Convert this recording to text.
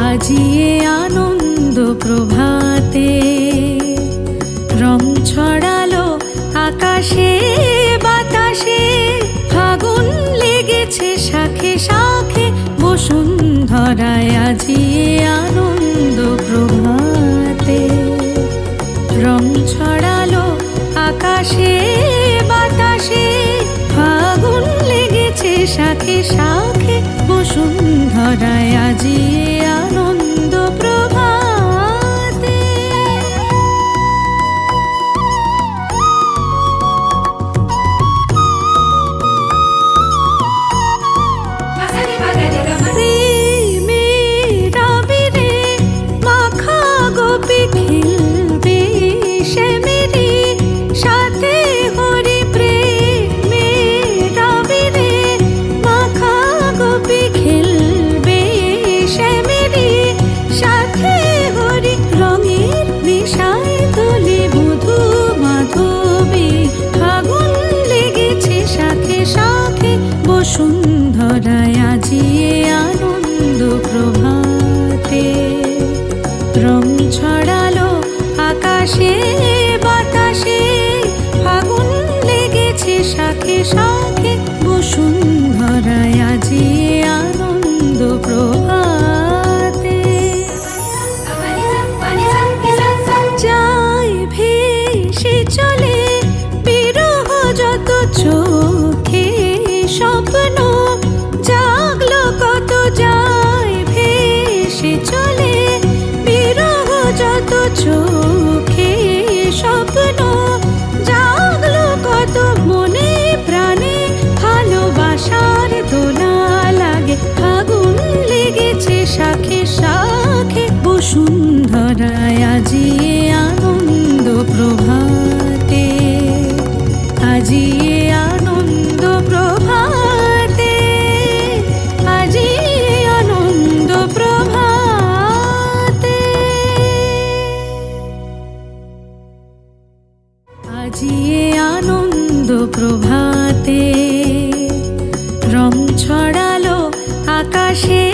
আজিয়ে আনন্দ প্রভাতে রং ছড়ালো আকাশে বাতাসে, ফাগুন লেগেছে শাখে শাখে বসুন্ধরায়। আজিয়ে আনন্দ প্রভাতে রং ছড়ালো আকাশে বাতাসে, ফাগুন লেগেছে শাখে শাখে বসুন্ধরায়। আজিয়ে আনন্দ প্রভাতে। প্রেমের আবিরে মাখা গোপী খেলবে শ্যামেরে সাথে হরি। প্রেমের আবিরে মাখা গোপী খেলবে শ্যামেরে সাথে হরি। রঙের নেশায় দোলে মধু মাধবী, ফাগুন লেগেছে শাখে শাখে বসুন্ধরায়। আজিয়ে আনন্দ প্রভাতে রং ছড়ালো আকাশে বাতাসে, ফাগুন লেগেছে শাখে শাখে বসুন্ধরায়। আজিয়ে আনন্দ প্রভাতে। যায় ভেসে চলে বিরহ যত চোখে স্বপ্ন, জাগলো কত। যায় ভেসে চলে বিরহ যত চোখে স্বপ্ন, জাগলো কত। মনে প্রাণে ভালোবাসার দোলা লাগে, ফাগুন লেগেছে শাখে শাখে বসুন্ধরায়। আজিয়ে আনন্দ প্রভাতে, আজিয়ে আনন্দ প্রভাতে, আজিয়ে আনন্দ প্রভাতে। আজিয়ে আনন্দ প্রভাতে রং ছড়ালো আকাশে